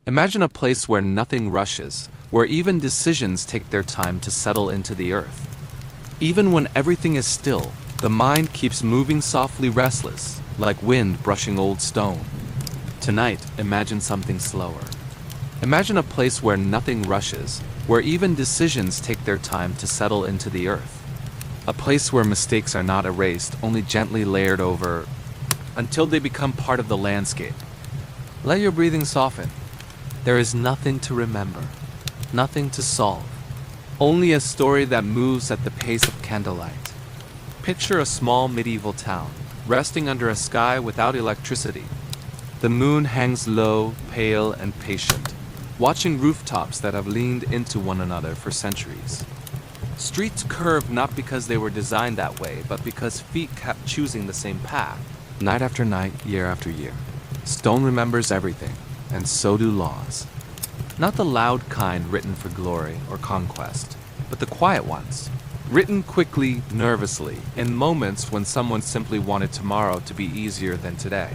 Imagine a place where nothing rushes, where even decisions take their time to settle into the earth. Even when everything is still, the mind keeps moving softly restless, like wind brushing old stone. Tonight, imagine something slower. Imagine a place where nothing rushes, where even decisions take their time to settle into the earth. A place where mistakes are not erased, only gently layered over, until they become part of the landscape. Let your breathing soften. There is nothing to remember, nothing to solve, only a story that moves at the pace of candlelight. Picture a small medieval town, resting under a sky without electricity. The moon hangs low, pale, and patient, watching rooftops that have leaned into one another for centuries. Streets curve not because they were designed that way, but because feet kept choosing the same path. Night after night, year after year. Stone remembers everything, and so do laws. Not the loud kind written for glory or conquest, but the quiet ones, written quickly, nervously, in moments when someone simply wanted tomorrow to be easier than today.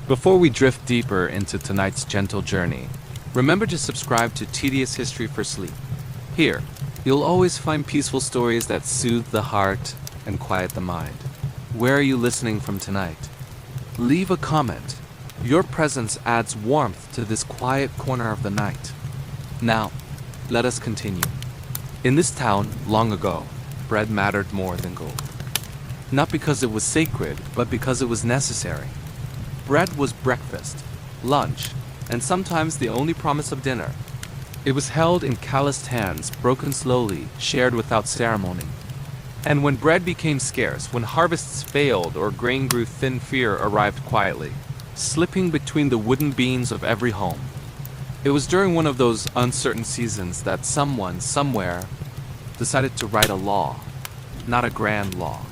Before we drift deeper into tonight's gentle journey, remember to subscribe to Tedious History for Sleep. Here, you'll always find peaceful stories that soothe the heart and quiet the mind. Where are you listening from tonight? Leave a comment. Your presence adds warmth to this quiet corner of the night. Now, let us continue. In this town, long ago, bread mattered more than gold. Not because it was sacred, but because it was necessary. Bread was breakfast, lunch, and sometimes the only promise of dinner. It was held in calloused hands, broken slowly, shared without ceremony. And when bread became scarce, when harvests failed or grain grew thin, fear arrived quietly, slipping between the wooden beams of every home. It was during one of those uncertain seasons that someone, somewhere, decided to write a law. Not a grand law,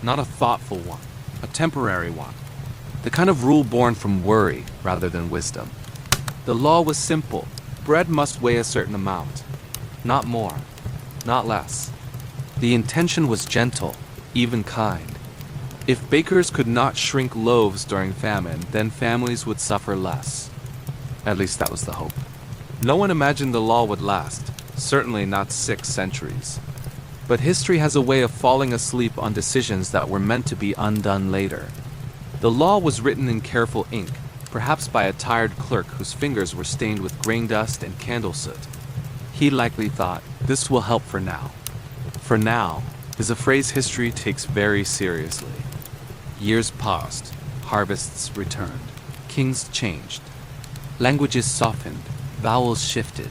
not a thoughtful one, a temporary one. The kind of rule born from worry rather than wisdom. The law was simple. Bread must weigh a certain amount. Not more, not less. The intention was gentle, even kind. If bakers could not shrink loaves during famine, then families would suffer less. At least that was the hope. No one imagined the law would last, certainly not 6 centuries. But history has a way of falling asleep on decisions that were meant to be undone later. The law was written in careful ink, perhaps by a tired clerk whose fingers were stained with grain dust and candle soot. He likely thought, this will help for now. For now is a phrase history takes very seriously. Years passed, harvests returned, kings changed, languages softened, vowels shifted,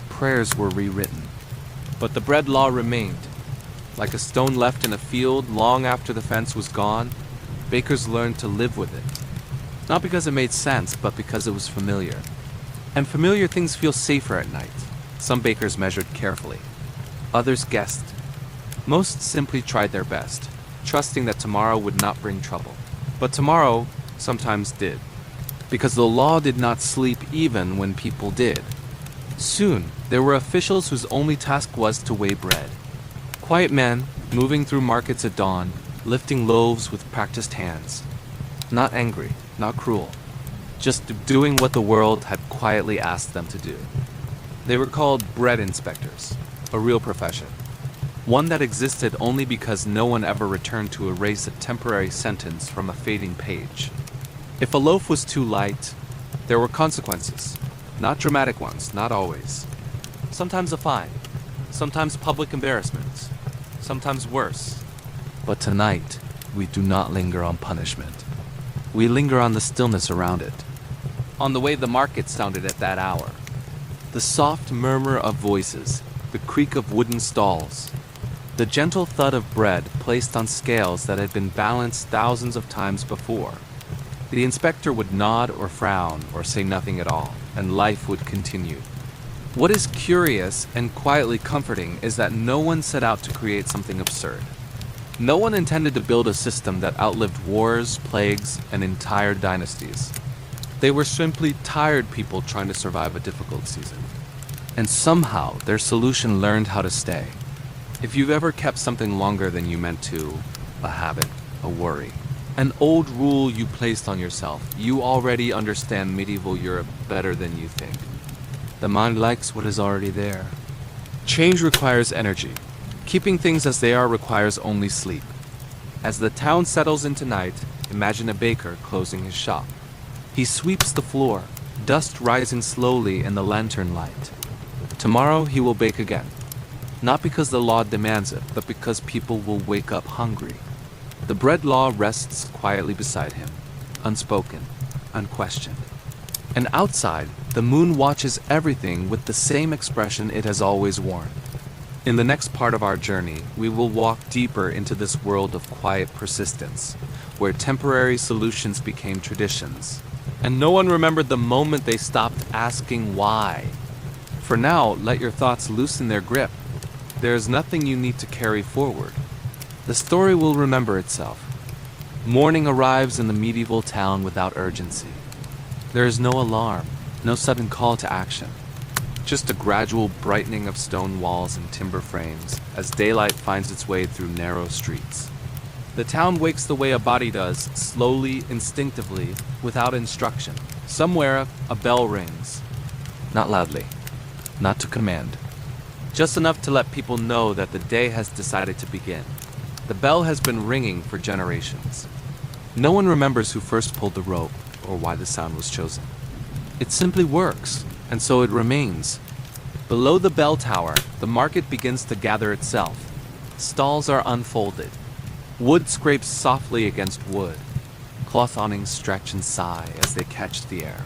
prayers were rewritten. But the bread law remained. Like a stone left in a field long after the fence was gone, bakers learned to live with it. Not because it made sense, but because it was familiar. And familiar things feel safer at night. Some bakers measured carefully. Others guessed. Most simply tried their best, trusting that tomorrow would not bring trouble. But tomorrow sometimes did, because the law did not sleep even when people did. Soon, there were officials whose only task was to weigh bread. Quiet men, moving through markets at dawn, lifting loaves with practiced hands. Not angry, not cruel, just doing what the world had quietly asked them to do. They were called bread inspectors, a real profession. One that existed only because no one ever returned to erase a temporary sentence from a fading page. If a loaf was too light, there were consequences. Not dramatic ones, not always. Sometimes a fine, sometimes public embarrassment, sometimes worse. But tonight, we do not linger on punishment. We linger on the stillness around it, on the way the market sounded at that hour. The soft murmur of voices, the creak of wooden stalls, the gentle thud of bread placed on scales that had been balanced thousands of times before. The inspector would nod or frown or say nothing at all, and life would continue. What is curious and quietly comforting is that no one set out to create something absurd. No one intended to build a system that outlived wars, plagues, and entire dynasties. They were simply tired people trying to survive a difficult season. And somehow their solution learned how to stay. If you've ever kept something longer than you meant to, a habit, a worry, An old rule you placed on yourself. You already understand medieval Europe better than you think. The mind likes what is already there. Change requires energy. Keeping things as they are requires only sleep. As the town settles into night, imagine a baker closing his shop. He sweeps the floor, dust rising slowly in the lantern light. Tomorrow he will bake again. Not because the law demands it, but because people will wake up hungry. The bread law rests quietly beside him, unspoken, unquestioned. And outside, the moon watches everything with the same expression it has always worn. In the next part of our journey, we will walk deeper into this world of quiet persistence, where temporary solutions became traditions, and no one remembered the moment they stopped asking why. For now, let your thoughts loosen their grip. There is nothing you need to carry forward. The story will remember itself. Morning arrives in the medieval town without urgency. There is no alarm, no sudden call to action. Just a gradual brightening of stone walls and timber frames as daylight finds its way through narrow streets. The town wakes the way a body does, slowly, instinctively, without instruction. Somewhere, a bell rings. Not loudly, not to command. Just enough to let people know that the day has decided to begin. The bell has been ringing for generations. No one remembers who first pulled the rope or why the sound was chosen. It simply works, and so it remains. Below the bell tower, the market begins to gather itself. Stalls are unfolded. Wood scrapes softly against wood. Cloth awnings stretch and sigh as they catch the air.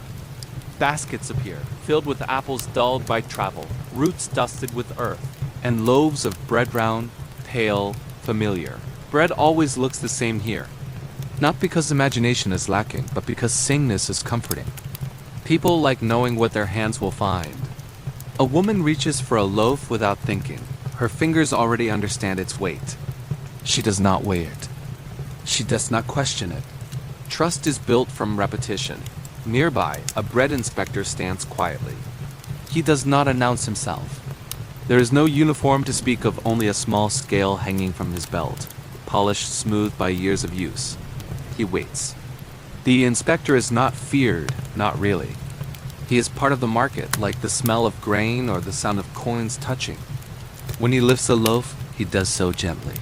Baskets appear, filled with apples dulled by travel, roots dusted with earth, and loaves of bread round, pale, familiar. Bread always looks the same here. Not because imagination is lacking, but because sameness is comforting. People like knowing what their hands will find. A woman reaches for a loaf without thinking. Her fingers already understand its weight. She does not weigh it. She does not question it. Trust is built from repetition. Nearby, a bread inspector stands quietly. He does not announce himself. There is no uniform to speak of, only a small scale hanging from his belt, polished smooth by years of use. He waits. The inspector is not feared, not really. He is part of the market, like the smell of grain or the sound of coins touching. When he lifts a loaf, he does so gently.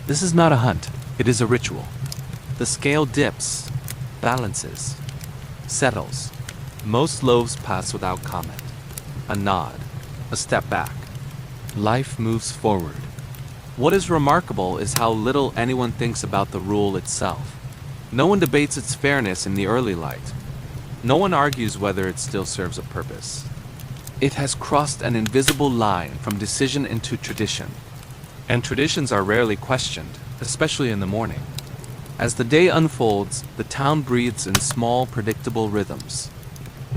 This is not a hunt, it is a ritual. The scale dips, balances, settles. Most loaves pass without comment. A nod, a step back. Life moves forward. What is remarkable is how little anyone thinks about the rule itself. No one debates its fairness in the early light. No one argues whether it still serves a purpose. It has crossed an invisible line from decision into tradition. And traditions are rarely questioned, especially in the morning. As the day unfolds, the town breathes in small, predictable rhythms.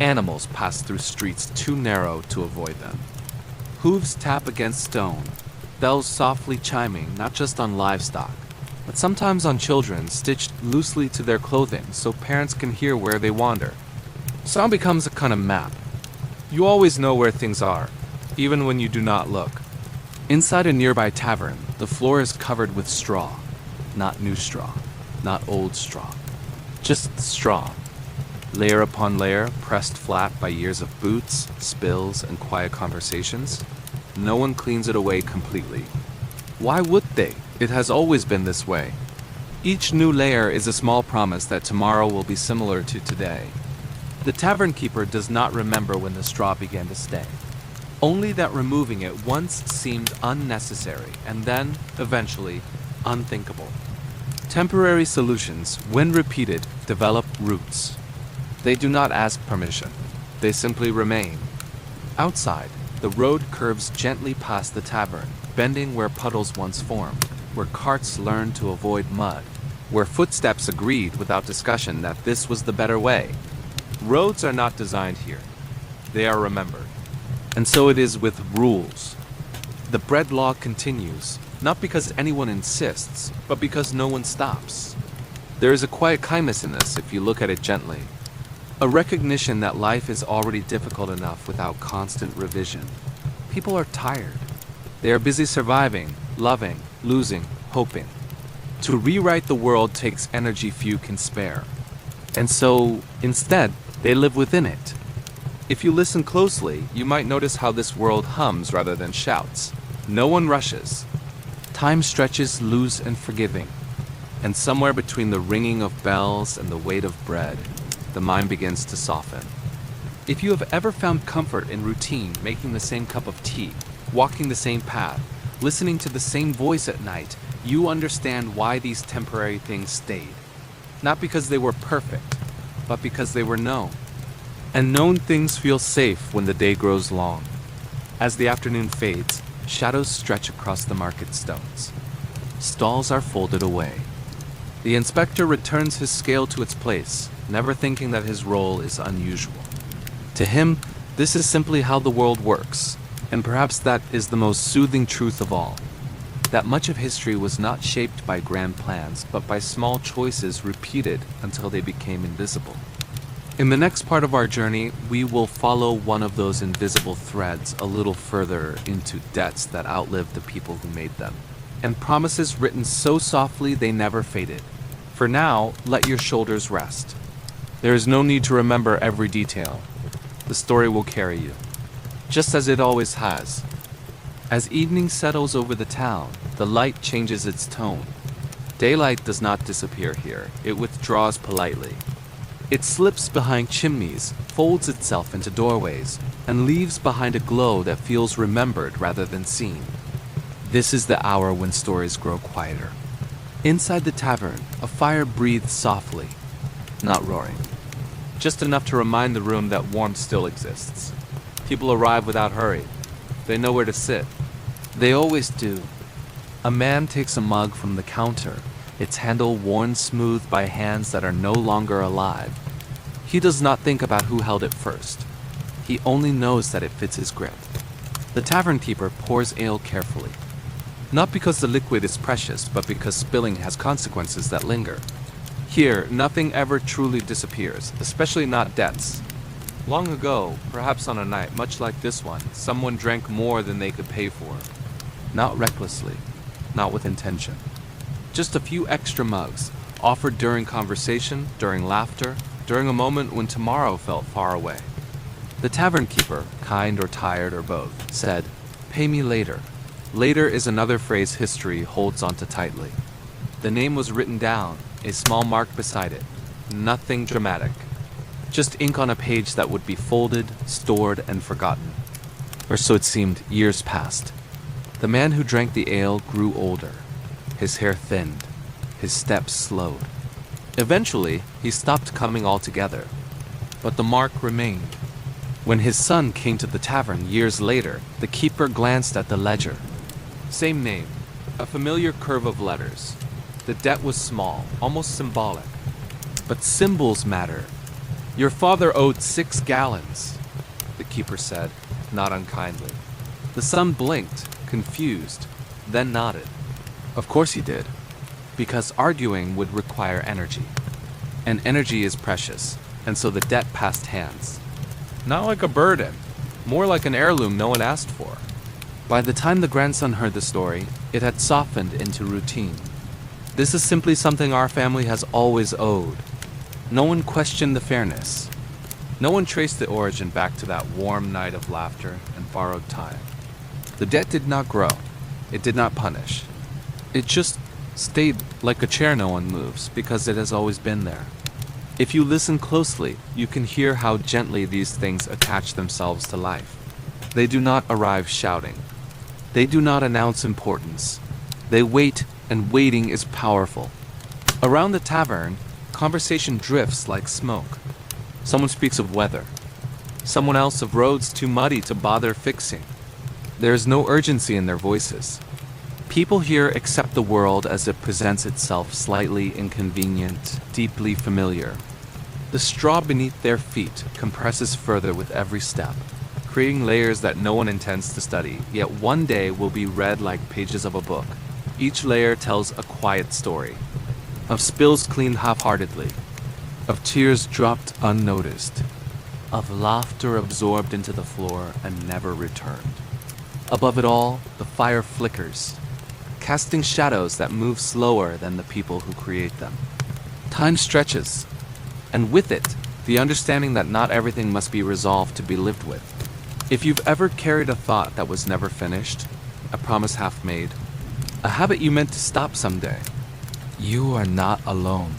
Animals pass through streets too narrow to avoid them. Hooves tap against stone, bells softly chiming not just on livestock, but sometimes on children stitched loosely to their clothing so parents can hear where they wander. Sound becomes a kind of map. You always know where things are, even when you do not look. Inside a nearby tavern, the floor is covered with straw. Not new straw, not old straw. Just straw. Layer upon layer, pressed flat by years of boots, spills, and quiet conversations. No one cleans it away completely. Why would they? It has always been this way. Each new layer is a small promise that tomorrow will be similar to today. The tavern keeper does not remember when the straw began to stay. Only that removing it once seemed unnecessary, and then, eventually, unthinkable. Temporary solutions, when repeated, develop roots. They do not ask permission. They simply remain. Outside, the road curves gently past the tavern, bending where puddles once formed, where carts learned to avoid mud, where footsteps agreed without discussion that this was the better way. Roads are not designed here. They are remembered. And so it is with rules. The bread law continues, not because anyone insists, but because no one stops. There is a quiet kindness in this if you look at it gently. A recognition that life is already difficult enough without constant revision. People are tired. They are busy surviving, loving, losing, hoping. To rewrite the world takes energy few can spare. And so, instead, they live within it. If you listen closely, you might notice how this world hums rather than shouts. No one rushes. Time stretches loose and forgiving. And somewhere between the ringing of bells and the weight of bread, the mind begins to soften. If you have ever found comfort in routine, making the same cup of tea, walking the same path, listening to the same voice at night, you understand why these temporary things stayed. Not because they were perfect, but because they were known. And known things feel safe when the day grows long. As the afternoon fades, shadows stretch across the market stones. Stalls are folded away. The inspector returns his scale to its place, never thinking that his role is unusual. To him, this is simply how the world works, and perhaps that is the most soothing truth of all. That much of history was not shaped by grand plans, but by small choices repeated until they became invisible. In the next part of our journey, we will follow one of those invisible threads a little further into debts that outlived the people who made them, and promises written so softly they never faded. For now, let your shoulders rest. There is no need to remember every detail. The story will carry you, just as it always has. As evening settles over the town, the light changes its tone. Daylight does not disappear here, it withdraws politely. It slips behind chimneys, folds itself into doorways, and leaves behind a glow that feels remembered rather than seen. This is the hour when stories grow quieter. Inside the tavern, a fire breathes softly, not roaring. Just enough to remind the room that warmth still exists. People arrive without hurry. They know where to sit. They always do. A man takes a mug from the counter, its handle worn smooth by hands that are no longer alive. He does not think about who held it first. He only knows that it fits his grip. The tavern keeper pours ale carefully. Not because the liquid is precious, but because spilling has consequences that linger. Here, nothing ever truly disappears, especially not debts. Long ago, perhaps on a night much like this one, someone drank more than they could pay for. Not recklessly, not with intention. Just a few extra mugs, offered during conversation, during laughter, during a moment when tomorrow felt far away. The tavern keeper, kind or tired or both, said, "Pay me later." Later is another phrase history holds onto tightly. The name was written down, a small mark beside it. Nothing dramatic. Just ink on a page that would be folded, stored, and forgotten. Or so it seemed. Years passed. The man who drank the ale grew older. His hair thinned. His steps slowed. Eventually, he stopped coming altogether. But the mark remained. When his son came to the tavern years later, the keeper glanced at the ledger. Same name, a familiar curve of letters. The debt was small, almost symbolic. But symbols matter. Your father owed 6 gallons, the keeper said, not unkindly. The son blinked, confused, then nodded. Of course he did, because arguing would require energy. And energy is precious, and so the debt passed hands. Not like a burden, more like an heirloom no one asked for. By the time the grandson heard the story, it had softened into routine. This is simply something our family has always owed. No one questioned the fairness. No one traced the origin back to that warm night of laughter and borrowed time. The debt did not grow. It did not punish. It just stayed like a chair no one moves because it has always been there. If you listen closely, you can hear how gently these things attach themselves to life. They do not arrive shouting. They do not announce importance. They wait, and waiting is powerful. Around the tavern, conversation drifts like smoke. Someone speaks of weather. Someone else of roads too muddy to bother fixing. There is no urgency in their voices. People here accept the world as it presents itself, slightly inconvenient, deeply familiar. The straw beneath their feet compresses further with every step, creating layers that no one intends to study, yet one day will be read like pages of a book. Each layer tells a quiet story, of spills cleaned half-heartedly, of tears dropped unnoticed, of laughter absorbed into the floor and never returned. Above it all, the fire flickers, casting shadows that move slower than the people who create them. Time stretches, and with it, the understanding that not everything must be resolved to be lived with. If you've ever carried a thought that was never finished, a promise half made, a habit you meant to stop someday, you are not alone.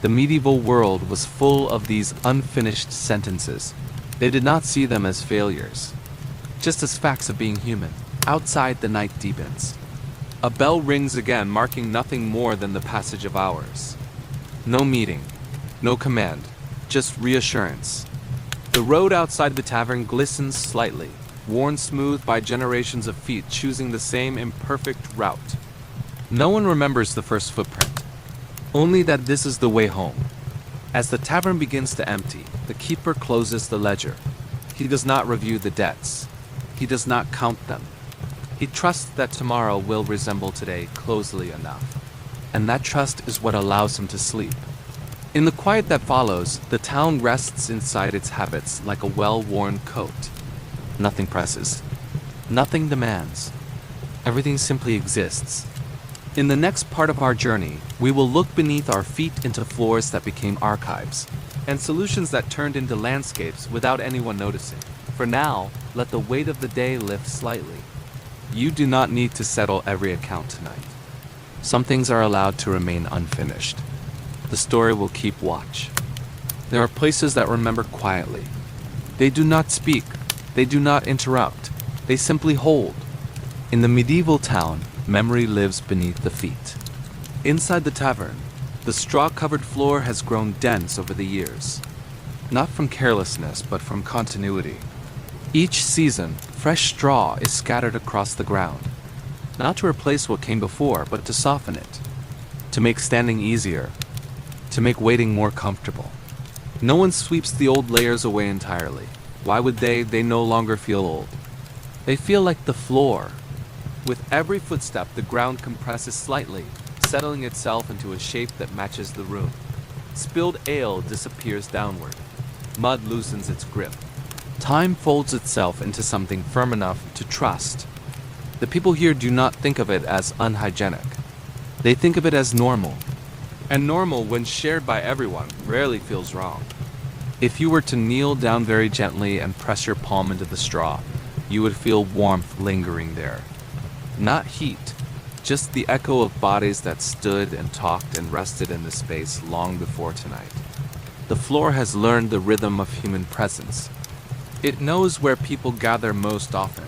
The medieval world was full of these unfinished sentences. They did not see them as failures, just as facts of being human. Outside, the night deepens. A bell rings again, marking nothing more than the passage of hours. No meeting, no command, just reassurance. The road outside the tavern glistens slightly, worn smooth by generations of feet choosing the same imperfect route. No one remembers the first footprint, only that this is the way home. As the tavern begins to empty, the keeper closes the ledger. He does not review the debts. He does not count them. He trusts that tomorrow will resemble today closely enough, and that trust is what allows him to sleep. In the quiet that follows, the town rests inside its habits like a well-worn coat. Nothing presses. Nothing demands. Everything simply exists. In the next part of our journey, we will look beneath our feet into floors that became archives, and solutions that turned into landscapes without anyone noticing. For now, let the weight of the day lift slightly. You do not need to settle every account tonight. Some things are allowed to remain unfinished. The story will keep watch. There are places that remember quietly. They do not speak. They do not interrupt. They simply hold. In the medieval town, memory lives beneath the feet. Inside the tavern, the straw-covered floor has grown dense over the years. Not from carelessness, but from continuity. Each season, fresh straw is scattered across the ground. Not to replace what came before, but to soften it. To make standing easier. To make waiting more comfortable. No one sweeps the old layers away entirely. Why would they? They no longer feel old. They feel like the floor. With every footstep, the ground compresses slightly, settling itself into a shape that matches the room. Spilled ale disappears downward. Mud loosens its grip. Time folds itself into something firm enough to trust. The people here do not think of it as unhygienic. They think of it as normal. And normal, when shared by everyone, rarely feels wrong. If you were to kneel down very gently and press your palm into the straw, you would feel warmth lingering there. Not heat, just the echo of bodies that stood and talked and rested in the space long before tonight. The floor has learned the rhythm of human presence. It knows where people gather most often,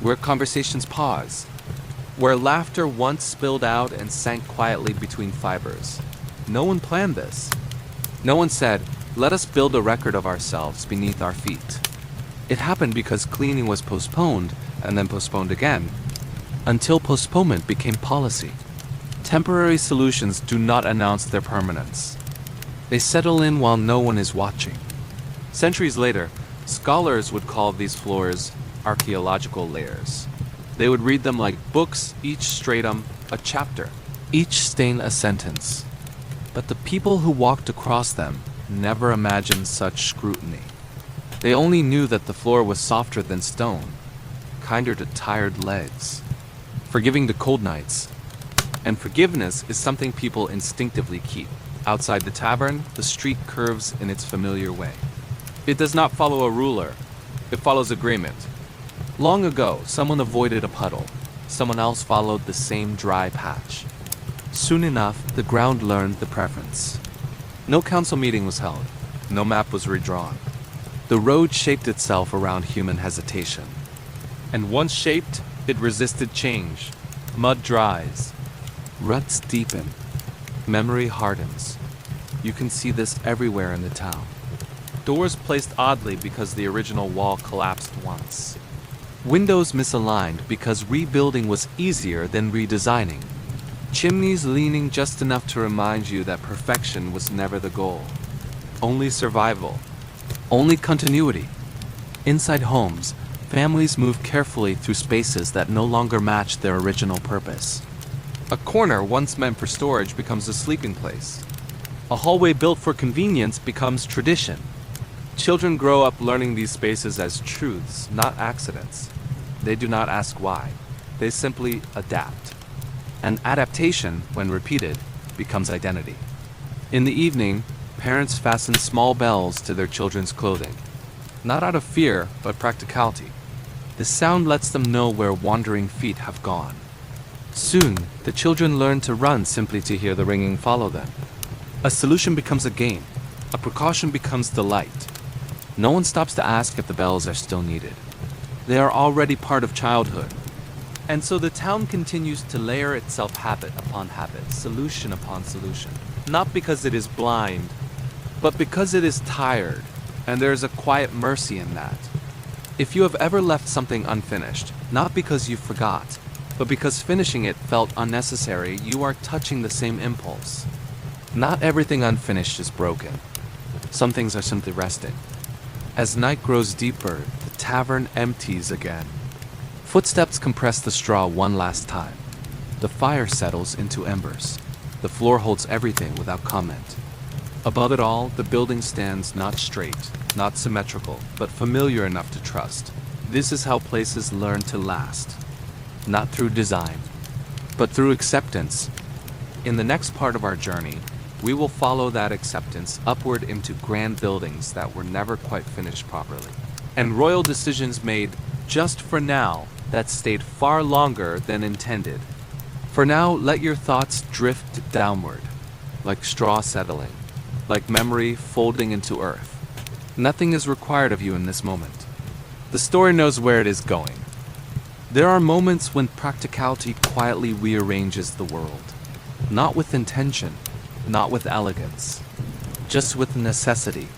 where conversations pause, where laughter once spilled out and sank quietly between fibers. No one planned this. No one said, "Let us build a record of ourselves beneath our feet." It happened because cleaning was postponed and then postponed again, until postponement became policy. Temporary solutions do not announce their permanence. They settle in while no one is watching. Centuries later, scholars would call these floors archaeological layers. They would read them like books, each stratum a chapter, each stain a sentence. But the people who walked across them never imagined such scrutiny. They only knew that the floor was softer than stone, kinder to tired legs, forgiving to cold nights. And forgiveness is something people instinctively keep. Outside the tavern, the street curves in its familiar way. It does not follow a ruler. It follows agreement. Long ago, someone avoided a puddle. Someone else followed the same dry patch. Soon enough, the ground learned the preference. No council meeting was held. No map was redrawn. The road shaped itself around human hesitation. And once shaped, it resisted change. Mud dries. Ruts deepen. Memory hardens. You can see this everywhere in the town. Doors placed oddly because the original wall collapsed once. Windows misaligned because rebuilding was easier than redesigning. Chimneys leaning just enough to remind you that perfection was never the goal. Only survival. Only continuity. Inside homes, families move carefully through spaces that no longer match their original purpose. A corner once meant for storage becomes a sleeping place. A hallway built for convenience becomes tradition. Children grow up learning these spaces as truths, not accidents. They do not ask why. They simply adapt. And adaptation, when repeated, becomes identity. In the evening, parents fasten small bells to their children's clothing, not out of fear, but practicality. The sound lets them know where wandering feet have gone. Soon, the children learn to run simply to hear the ringing follow them. A solution becomes a game. A precaution becomes delight. No one stops to ask if the bells are still needed. They are already part of childhood. And so the town continues to layer itself habit upon habit, solution upon solution. Not because it is blind, but because it is tired, and there is a quiet mercy in that. If you have ever left something unfinished, not because you forgot, but because finishing it felt unnecessary, you are touching the same impulse. Not everything unfinished is broken. Some things are simply resting. As night grows deeper, the tavern empties again. Footsteps compress the straw one last time. The fire settles into embers. The floor holds everything without comment. Above it all, the building stands not straight, not symmetrical, but familiar enough to trust. This is how places learn to last. Not through design, but through acceptance. In the next part of our journey, we will follow that acceptance upward into grand buildings that were never quite finished properly, and royal decisions made just for now that stayed far longer than intended. For now, let your thoughts drift downward, like straw settling, like memory folding into earth. Nothing is required of you in this moment. The story knows where it is going. There are moments when practicality quietly rearranges the world, not with intention, not with elegance, just with necessity.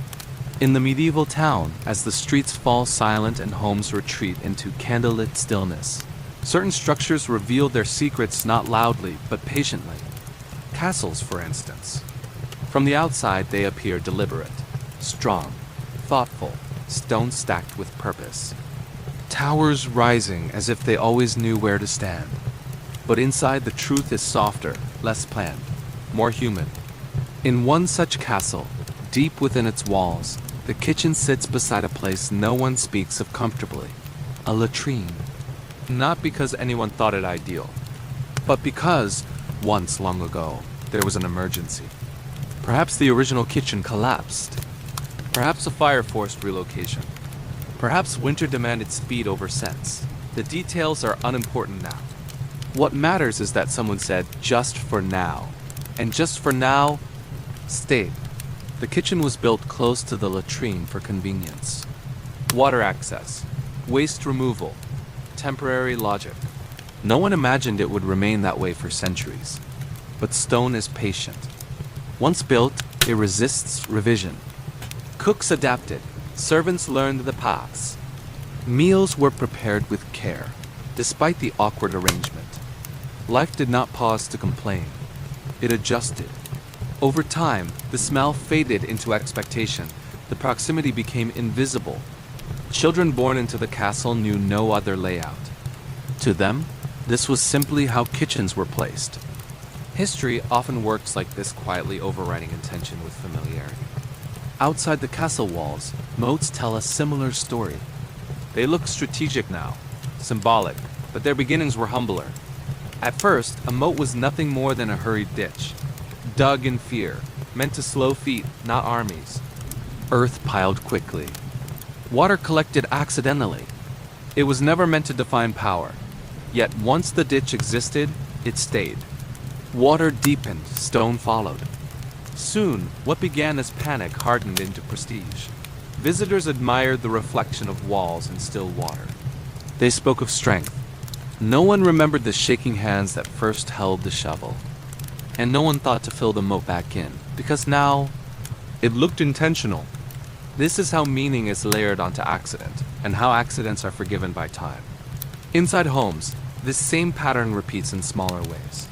In the medieval town, as the streets fall silent and homes retreat into candlelit stillness, certain structures reveal their secrets not loudly, but patiently. Castles, for instance. From the outside, they appear deliberate, strong, thoughtful, stone stacked with purpose. Towers rising as if they always knew where to stand. But inside, the truth is softer, less planned, more human. In one such castle, deep within its walls, the kitchen sits beside a place no one speaks of comfortably, a latrine. Not because anyone thought it ideal, but because, once long ago, there was an emergency. Perhaps the original kitchen collapsed. Perhaps a fire forced relocation. Perhaps winter demanded speed over sense. The details are unimportant now. What matters is that someone said, just for now. And just for now, stayed. The kitchen was built close to the latrine for convenience. Water access, waste removal, temporary logic. No one imagined it would remain that way for centuries. But stone is patient. Once built, it resists revision. Cooks adapted. Servants learned the paths. Meals were prepared with care, despite the awkward arrangement. Life did not pause to complain. It adjusted. Over time, the smell faded into expectation. The proximity became invisible. Children born into the castle knew no other layout. To them, this was simply how kitchens were placed. History often works like this, quietly overriding intention with familiarity. Outside the castle walls, moats tell a similar story. They look strategic now, symbolic, but their beginnings were humbler. At first, a moat was nothing more than a hurried ditch, dug in fear, meant to slow feet, not armies. Earth piled quickly. Water collected accidentally. It was never meant to define power. Yet once the ditch existed, it stayed. Water deepened, stone followed. Soon, what began as panic hardened into prestige. Visitors admired the reflection of walls in still water. They spoke of strength. No one remembered the shaking hands that first held the shovel. And no one thought to fill the moat back in, because now, it looked intentional. This is how meaning is layered onto accident, and how accidents are forgiven by time. Inside homes, this same pattern repeats in smaller ways.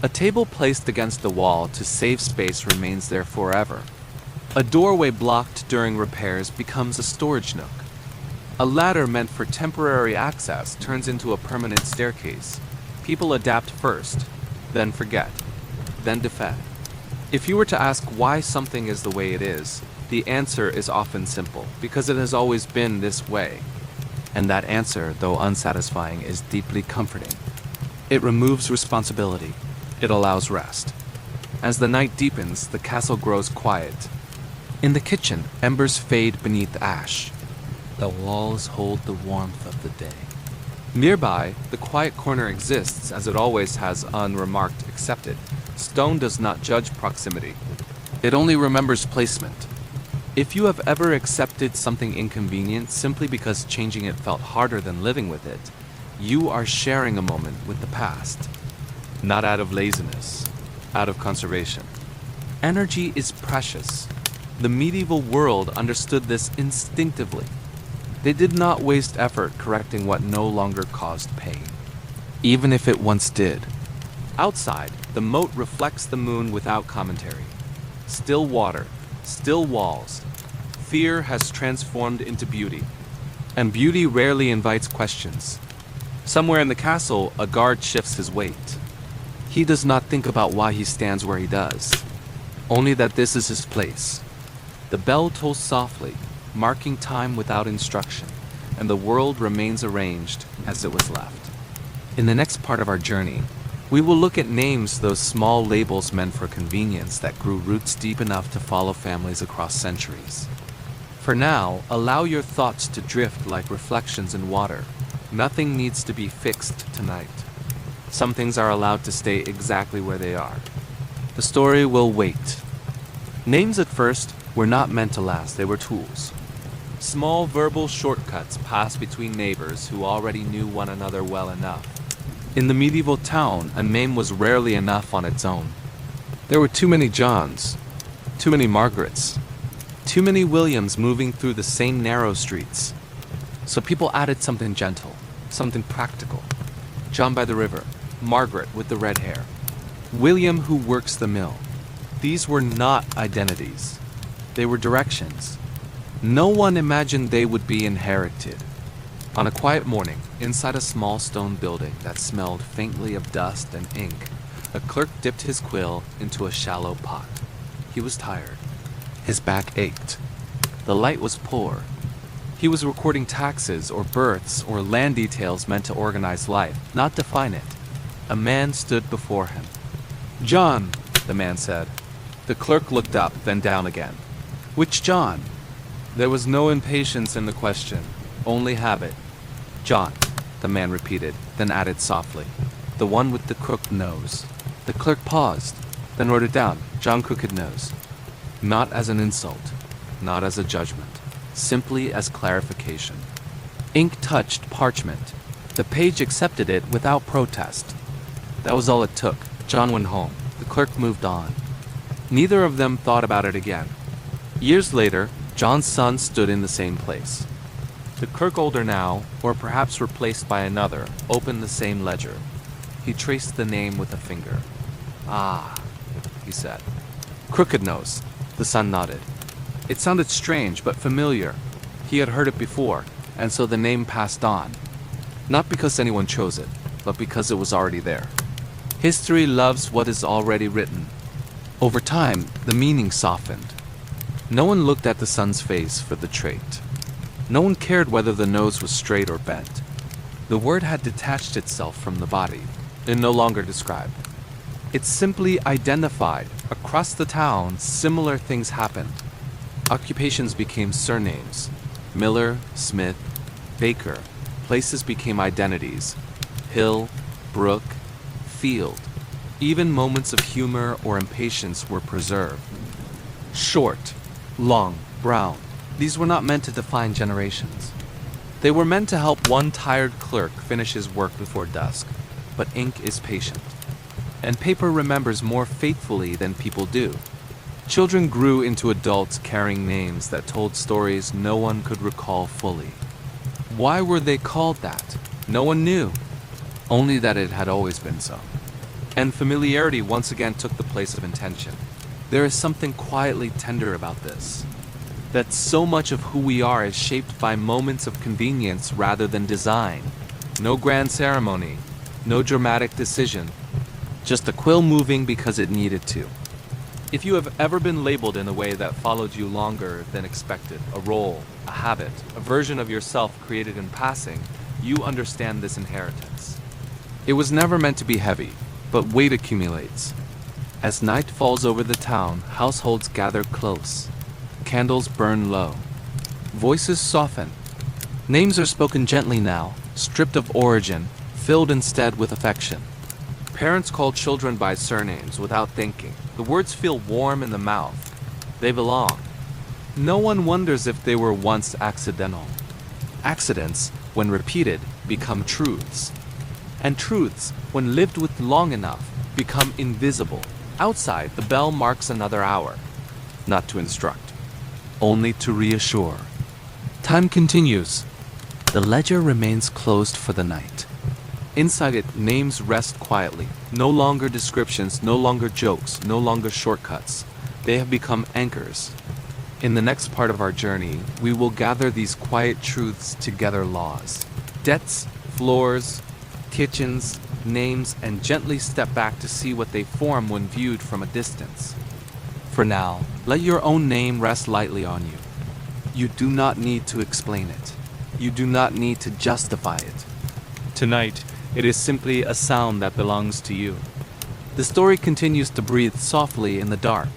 A table placed against the wall to save space remains there forever. A doorway blocked during repairs becomes a storage nook. A ladder meant for temporary access turns into a permanent staircase. People adapt first, then forget, then defend. If you were to ask why something is the way it is, the answer is often simple, because it has always been this way. And that answer, though unsatisfying, is deeply comforting. It removes responsibility. It allows rest. As the night deepens, the castle grows quiet. In the kitchen, embers fade beneath ash. The walls hold the warmth of the day. Nearby, the quiet corner exists as it always has, unremarked, accepted. Stone does not judge proximity. It only remembers placement. If you have ever accepted something inconvenient simply because changing it felt harder than living with it, you are sharing a moment with the past. Not out of laziness, out of conservation. Energy is precious. The medieval world understood this instinctively. They did not waste effort correcting what no longer caused pain, even if it once did. Outside, the moat reflects the moon without commentary. Still water, still walls. Fear has transformed into beauty, and beauty rarely invites questions. Somewhere in the castle, a guard shifts his weight. He does not think about why he stands where he does, only that this is his place. The bell tolls softly, marking time without instruction, and the world remains arranged as it was left. In the next part of our journey, we will look at names, those small labels meant for convenience that grew roots deep enough to follow families across centuries. For now, allow your thoughts to drift like reflections in water. Nothing needs to be fixed tonight. Some things are allowed to stay exactly where they are. The story will wait. Names at first were not meant to last, they were tools. Small verbal shortcuts passed between neighbors who already knew one another well enough. In the medieval town, a name was rarely enough on its own. There were too many Johns, too many Margarets, too many Williams moving through the same narrow streets. So people added something gentle, something practical. John by the river, Margaret with the red hair, William who works the mill. These were not identities. They were directions. No one imagined they would be inherited. On a quiet morning, inside a small stone building that smelled faintly of dust and ink, a clerk dipped his quill into a shallow pot. He was tired. His back ached. The light was poor. He was recording taxes or births or land details meant to organize life, not define it. A man stood before him. "John," the man said. The clerk looked up, then down again. "Which John?" There was no impatience in the question, only habit. "John," the man repeated, then added softly. "The one with the crooked nose." The clerk paused, then wrote it down. John Crooked Nose. Not as an insult, not as a judgment, simply as clarification. Ink touched parchment. The page accepted it without protest. That was all it took. John went home. The clerk moved on. Neither of them thought about it again. Years later, John's son stood in the same place. The clerk, older now, or perhaps replaced by another, opened the same ledger. He traced the name with a finger. "Ah," he said. "Crooked Nose," the son nodded. It sounded strange, but familiar. He had heard it before, and so the name passed on. Not because anyone chose it, but because it was already there. History loves what is already written. Over time, the meaning softened. No one looked at the son's face for the trait. No one cared whether the nose was straight or bent. The word had detached itself from the body. It no longer described. It simply identified. Across the town, similar things happened. Occupations became surnames. Miller, Smith, Baker. Places became identities. Hill, brook, field. Even moments of humor or impatience were preserved. Short, long, brown. These were not meant to define generations. They were meant to help one tired clerk finish his work before dusk. But ink is patient. And paper remembers more faithfully than people do. Children grew into adults carrying names that told stories no one could recall fully. Why were they called that? No one knew. Only that it had always been so. And familiarity once again took the place of intention. There is something quietly tender about this. That so much of who we are is shaped by moments of convenience rather than design. No grand ceremony, no dramatic decision, just a quill moving because it needed to. If you have ever been labeled in a way that followed you longer than expected, a role, a habit, a version of yourself created in passing, you understand this inheritance. It was never meant to be heavy, but weight accumulates. As night falls over the town, households gather close. Candles burn low. Voices soften. Names are spoken gently now, stripped of origin, filled instead with affection. Parents call children by surnames without thinking. The words feel warm in the mouth. They belong. No one wonders if they were once accidental. Accidents, when repeated, become truths. And truths, when lived with long enough, become invisible. Outside, the bell marks another hour. Not to instruct, only to reassure. Time continues. The ledger remains closed for the night. Inside it, names rest quietly. No longer descriptions, no longer jokes, no longer shortcuts. They have become anchors. In the next part of our journey, we will gather these quiet truths together: laws, debts, floors, kitchens, names, and gently step back to see what they form when viewed from a distance. For now, let your own name rest lightly on you. You do not need to explain it. You do not need to justify it. Tonight, it is simply a sound that belongs to you. The story continues to breathe softly in the dark.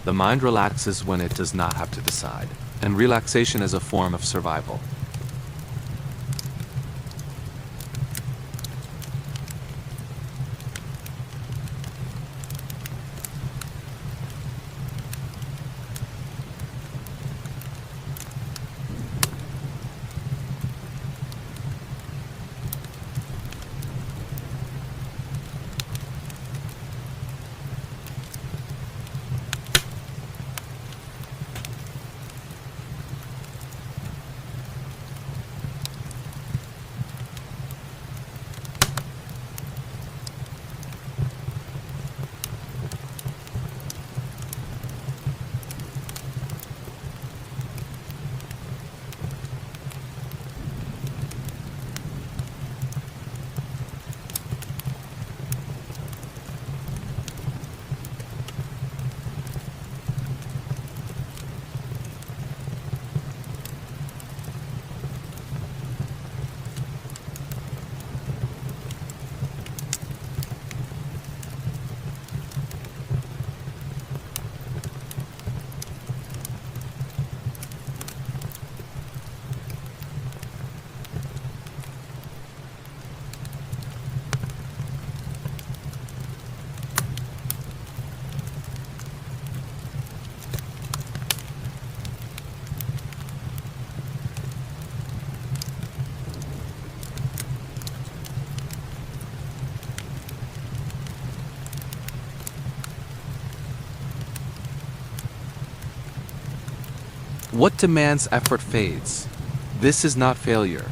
The mind relaxes when it does not have to decide, and relaxation is a form of survival. What demands effort fades. This is not failure.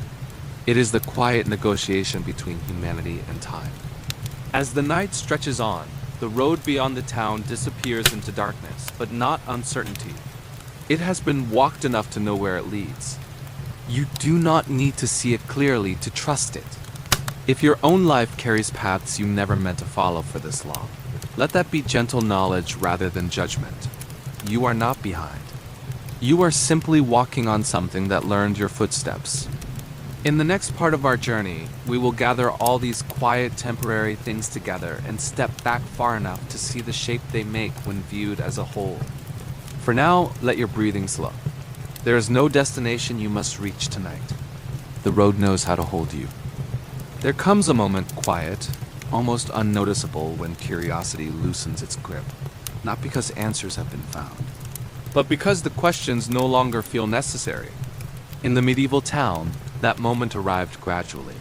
It is the quiet negotiation between humanity and time. As the night stretches on, The road beyond the town disappears into darkness, but not uncertainty. It has been walked enough to know where it leads. You do not need to see it clearly to trust it. If your own life carries paths you never meant to follow for this long, let that be gentle knowledge rather than judgment. You are not behind. You are simply walking on something that learned your footsteps. In the next part of our journey, we will gather all these quiet, temporary things together and step back far enough to see the shape they make when viewed as a whole. For now, let your breathing slow. There is no destination you must reach tonight. The road knows how to hold you. There comes a moment quiet, almost unnoticeable when curiosity loosens its grip. Not because answers have been found, but because the questions no longer feel necessary. In the medieval town, that moment arrived gradually.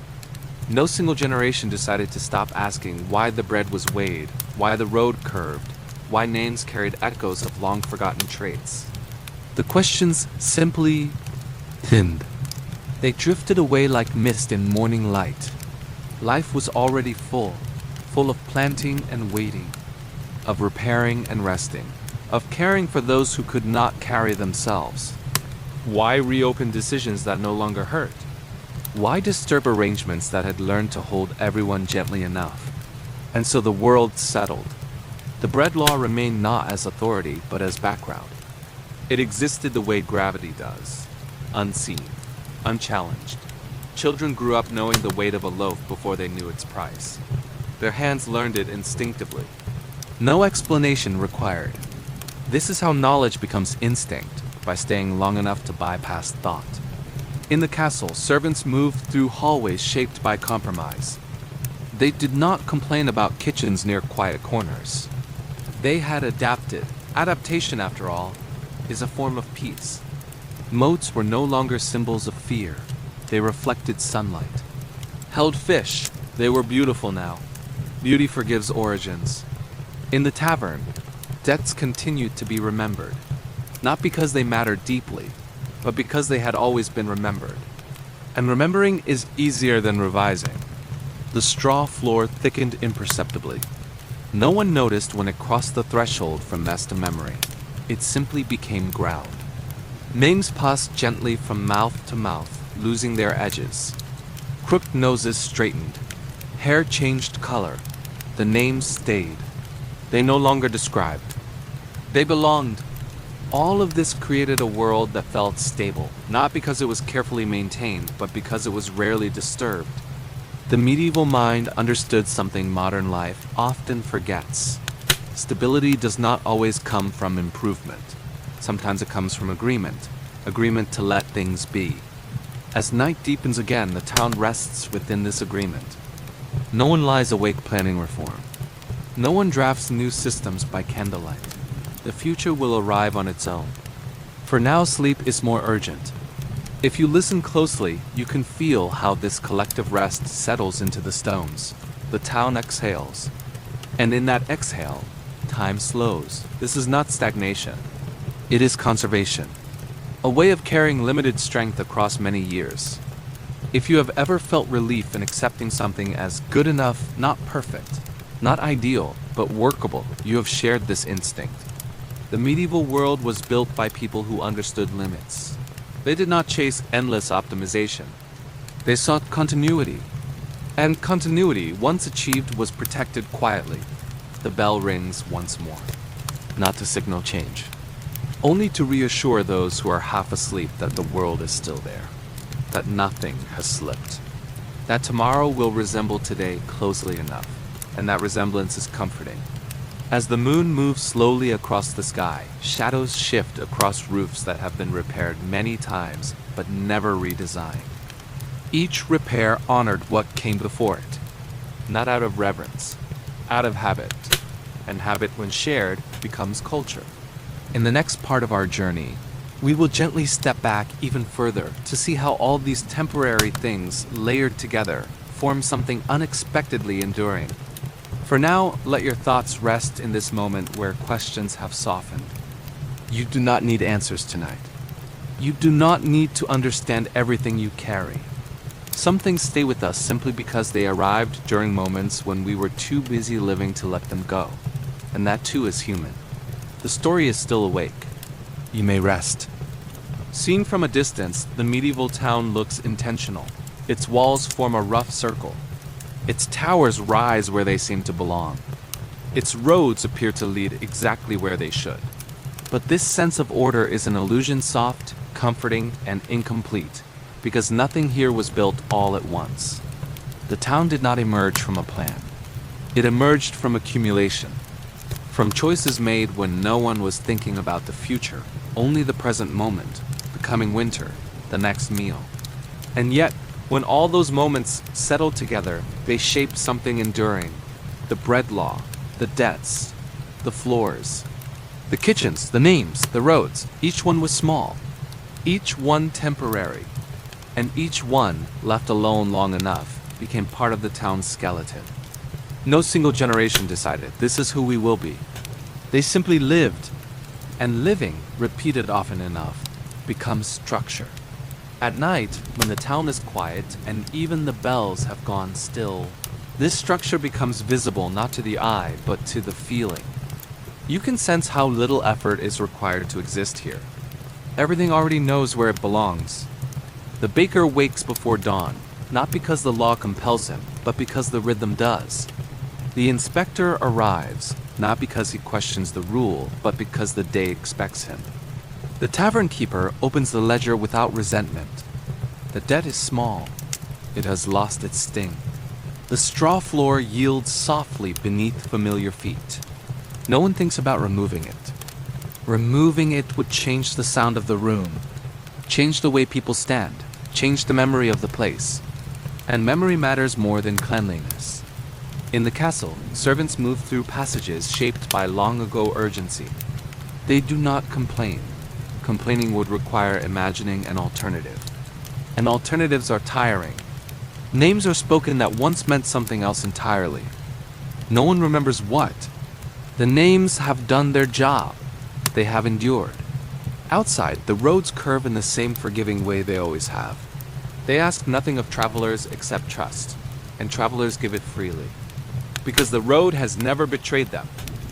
No single generation decided to stop asking why the bread was weighed, why the road curved, why names carried echoes of long-forgotten traits. The questions simply thinned. They drifted away like mist in morning light. Life was already full of planting and waiting, of repairing and resting, of caring for those who could not carry themselves. Why reopen decisions that no longer hurt? Why disturb arrangements that had learned to hold everyone gently enough? And so the world settled. The bread law remained not as authority, but as background. It existed the way gravity does, unseen, unchallenged. Children grew up knowing the weight of a loaf before they knew its price. Their hands learned it instinctively. No explanation required. This is how knowledge becomes instinct, by staying long enough to bypass thought. In the castle, servants moved through hallways shaped by compromise. They did not complain about kitchens near quiet corners. They had adapted. Adaptation, after all, is a form of peace. Moats were no longer symbols of fear. They reflected sunlight. Held fish. They were beautiful now. Beauty forgives origins. In the tavern, debts continued to be remembered. Not because they mattered deeply, but because they had always been remembered. And remembering is easier than revising. The straw floor thickened imperceptibly. No one noticed when it crossed the threshold from mess to memory. It simply became ground. Names passed gently from mouth to mouth, losing their edges. Crooked noses straightened. Hair changed color. The names stayed. They no longer described. They belonged. All of this created a world that felt stable, not because it was carefully maintained, but because it was rarely disturbed. The medieval mind understood something modern life often forgets. Stability does not always come from improvement. Sometimes it comes from agreement to let things be. As night deepens again, the town rests within this agreement. No one lies awake planning reform. No one drafts new systems by candlelight. The future will arrive on its own. For now, sleep is more urgent. If you listen closely, you can feel how this collective rest settles into the stones. The town exhales. And in that exhale, time slows. This is not stagnation. It is conservation. A way of carrying limited strength across many years. If you have ever felt relief in accepting something as good enough, not perfect, not ideal, but workable, you have shared this instinct. The medieval world was built by people who understood limits. They did not chase endless optimization. They sought continuity. And continuity, once achieved, was protected quietly. The bell rings once more. Not to signal change. Only to reassure those who are half asleep that the world is still there. That nothing has slipped. That tomorrow will resemble today closely enough. And that resemblance is comforting. As the moon moves slowly across the sky, shadows shift across roofs that have been repaired many times, but never redesigned. Each repair honored what came before it, not out of reverence, out of habit. And habit, when shared, becomes culture. In the next part of our journey, we will gently step back even further to see how all these temporary things, layered together, form something unexpectedly enduring. For now, let your thoughts rest in this moment where questions have softened. You do not need answers tonight. You do not need to understand everything you carry. Some things stay with us simply because they arrived during moments when we were too busy living to let them go. and that too is human. The story is still awake. You may rest. Seen from a distance, the medieval town looks intentional. Its walls form a rough circle. Its towers rise where they seem to belong. Its roads appear to lead exactly where they should. But this sense of order is an illusion, soft, comforting, and incomplete, because nothing here was built all at once. The town did not emerge from a plan. It emerged from accumulation, from choices made when no one was thinking about the future, only the present moment, the coming winter, the next meal. And yet, when all those moments settled together, they shaped something enduring. The bread law, the debts, the floors, the kitchens, the names, the roads. Each one was small, each one temporary, and each one, left alone long enough, became part of the town's skeleton. No single generation decided, this is who we will be. They simply lived, and living, repeated often enough, becomes structure. At night, when the town is quiet and even the bells have gone still, this structure becomes visible not to the eye, but to the feeling. You can sense how little effort is required to exist here. Everything already knows where it belongs. The baker wakes before dawn, not because the law compels him, but because the rhythm does. The inspector arrives, not because he questions the rule, but because the day expects him. The tavern keeper opens the ledger without resentment. The debt is small. It has lost its sting. The straw floor yields softly beneath familiar feet. No one thinks about removing it. Removing it would change the sound of the room, change the way people stand, change the memory of the place. And memory matters more than cleanliness. In the castle, servants move through passages shaped by long-ago urgency. They do not complain. Complaining would require imagining an alternative. And alternatives are tiring. Names are spoken that once meant something else entirely. No one remembers what. The names have done their job. They have endured. Outside, the roads curve in the same forgiving way they always have. They ask nothing of travelers except trust, and travelers give it freely. Because the road has never betrayed them.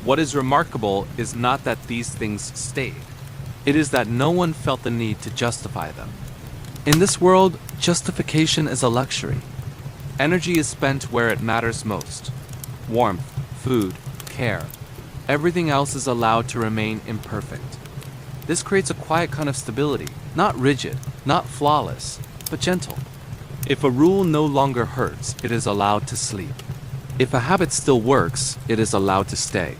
What is remarkable is not that these things stayed. It is that no one felt the need to justify them. In this world, justification is a luxury. Energy is spent where it matters most. Warmth, food, care. Everything else is allowed to remain imperfect. This creates a quiet kind of stability, not rigid, not flawless, but gentle. If a rule no longer hurts, it is allowed to sleep. If a habit still works, it is allowed to stay.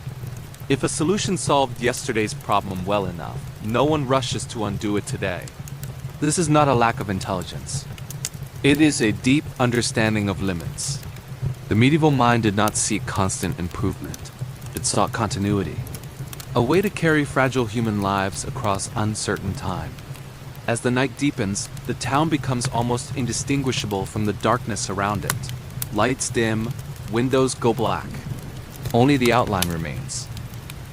If a solution solved yesterday's problem well enough, no one rushes to undo it today. This is not a lack of intelligence. It is a deep understanding of limits. The medieval mind did not seek constant improvement. It sought continuity, a way to carry fragile human lives across uncertain time. As the night deepens, the town becomes almost indistinguishable from the darkness around it. Lights dim, windows go black. Only the outline remains.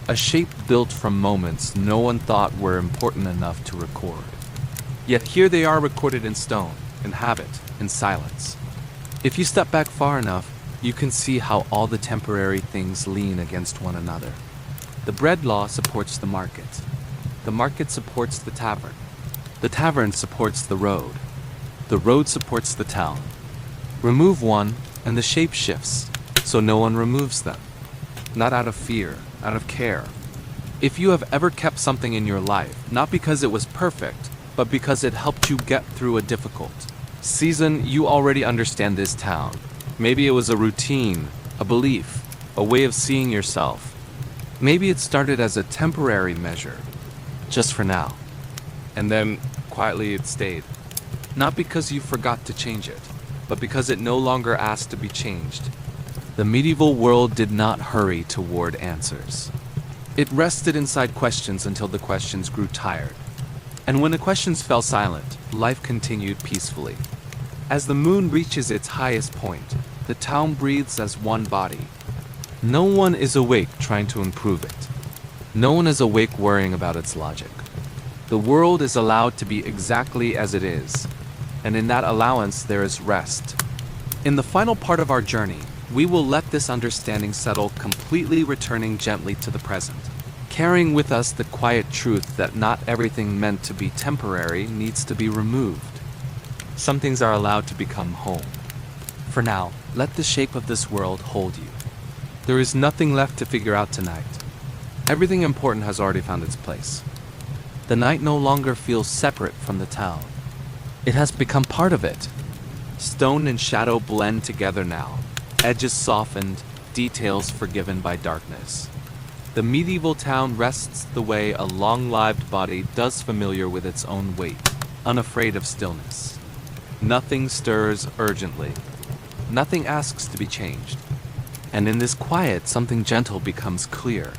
A shape built from moments no one thought were important enough to record. Yet here they are recorded in stone, in habit, in silence. If you step back far enough, you can see how all the temporary things lean against one another. The bread law supports the market. The market supports the tavern. The tavern supports the road. The road supports the town. Remove one, and the shape shifts, so no one removes them. Not out of fear, out of care. If you have ever kept something in your life, not because it was perfect, but because it helped you get through a difficult season, you already understand this town. Maybe it was a routine, a belief, a way of seeing yourself. Maybe it started as a temporary measure, just for now. And then, quietly it stayed. Not because you forgot to change it, but because it no longer asked to be changed. The medieval world did not hurry toward answers. It rested inside questions until the questions grew tired. And when the questions fell silent, life continued peacefully. As the moon reaches its highest point, the town breathes as one body. No one is awake trying to improve it. No one is awake worrying about its logic. The world is allowed to be exactly as it is, and in that allowance there is rest. In the final part of our journey, We will let this understanding settle completely, returning gently to the present, carrying with us the quiet truth that not everything meant to be temporary needs to be removed. Some things are allowed to become home. For now, let the shape of this world hold you. There is nothing left to figure out tonight. Everything important has already found its place. The night no longer feels separate from the town. It has become part of it. Stone and shadow blend together now, edges softened, details forgiven by darkness. The medieval town rests the way a long-lived body does, familiar with its own weight, unafraid of stillness. Nothing stirs urgently. Nothing asks to be changed. And in this quiet, something gentle becomes clear.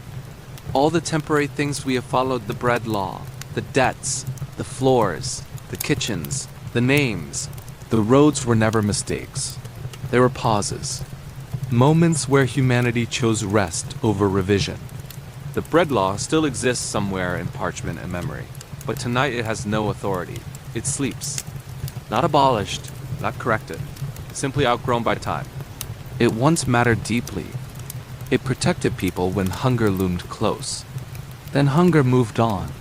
All the temporary things we have followed, the bread law, the debts, the floors, the kitchens, the names, the roads were never mistakes. They were pauses. Moments where humanity chose rest over revision. The bread law still exists somewhere in parchment and memory, but tonight it has no authority. It sleeps. Not abolished, not corrected, simply outgrown by time. It once mattered deeply. It protected people when hunger loomed close. Then hunger moved on,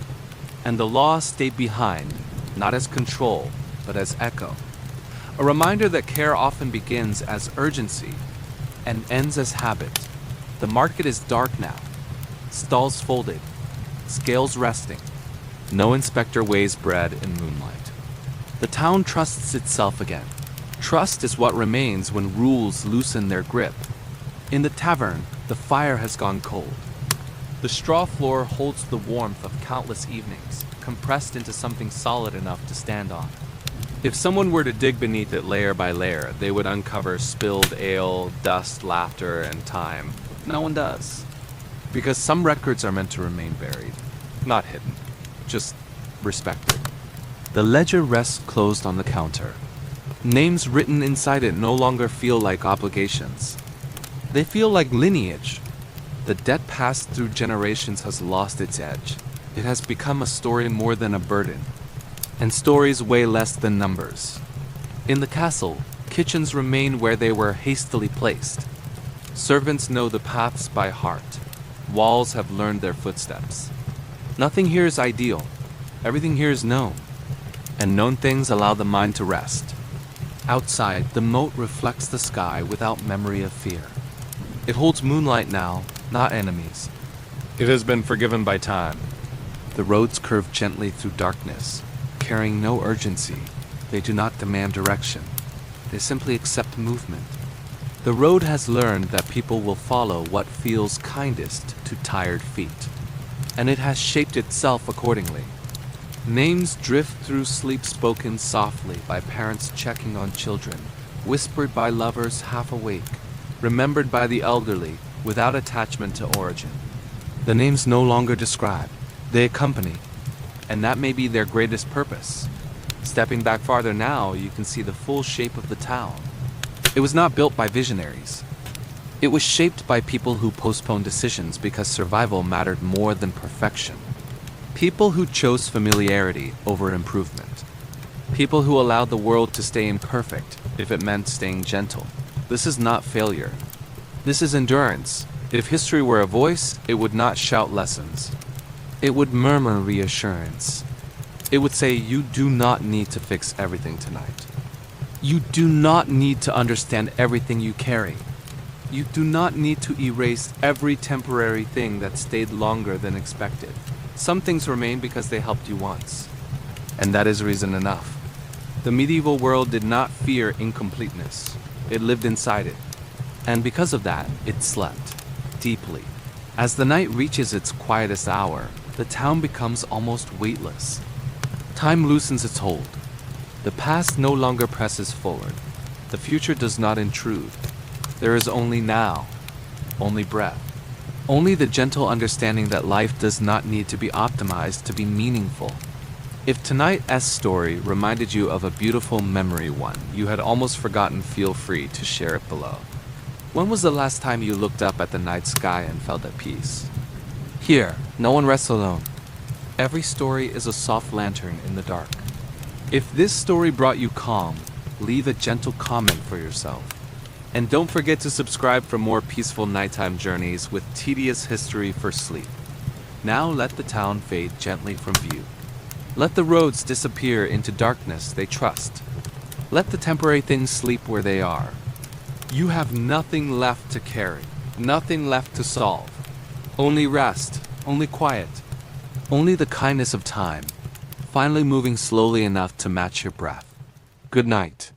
and the law stayed behind, not as control, but as echo. A reminder that care often begins as urgency and ends as habit. The market is dark now. Stalls folded, scales resting. No inspector weighs bread in moonlight. The town trusts itself again. Trust is what remains when rules loosen their grip. In the tavern, the fire has gone cold. The straw floor holds the warmth of countless evenings, compressed into something solid enough to stand on. If someone were to dig beneath it layer by layer, they would uncover spilled ale, dust, laughter, and time. No one does. Because some records are meant to remain buried, not hidden, just respected. The ledger rests closed on the counter. Names written inside it no longer feel like obligations. They feel like lineage. The debt passed through generations has lost its edge. It has become a story more than a burden. And stories weigh less than numbers. In the castle, kitchens remain where they were hastily placed. Servants know the paths by heart. Walls have learned their footsteps. Nothing here is ideal. Everything here is known. And known things allow the mind to rest. Outside, the moat reflects the sky without memory of fear. It holds moonlight now, not enemies. It has been forgiven by time. The roads curve gently through darkness, carrying no urgency. They do not demand direction. They simply accept movement. The road has learned that people will follow what feels kindest to tired feet, and it has shaped itself accordingly. Names drift through sleep, spoken softly by parents checking on children, whispered by lovers half awake, remembered by the elderly without attachment to origin. The names no longer describe, they accompany, and that may be their greatest purpose. Stepping back farther now, you can see the full shape of the town. It was not built by visionaries. It was shaped by people who postponed decisions because survival mattered more than perfection. People who chose familiarity over improvement. People who allowed the world to stay imperfect if it meant staying gentle. This is not failure. This is endurance. If history were a voice, it would not shout lessons. It would murmur reassurance. It would say, you do not need to fix everything tonight. You do not need to understand everything you carry. You do not need to erase every temporary thing that stayed longer than expected. Some things remain because they helped you once. And that is reason enough. The medieval world did not fear incompleteness. It lived inside it. And because of that, it slept deeply. As the night reaches its quietest hour, the town becomes almost weightless. Time loosens its hold. The past no longer presses forward. The future does not intrude. There is only now, only breath, only the gentle understanding that life does not need to be optimized to be meaningful. If tonight's story reminded you of a beautiful memory one you had almost forgotten, feel free to share it below. When was the last time you looked up at the night sky and felt at peace? Here, no one rests alone. Every story is a soft lantern in the dark. If this story brought you calm, leave a gentle comment for yourself. And don't forget to subscribe for more peaceful nighttime journeys with tedious history for sleep. Now let the town fade gently from view. Let the roads disappear into darkness they trust. Let the temporary things sleep where they are. You have nothing left to carry, nothing left to solve. Only rest, only quiet, only the kindness of time, finally moving slowly enough to match your breath. Good night.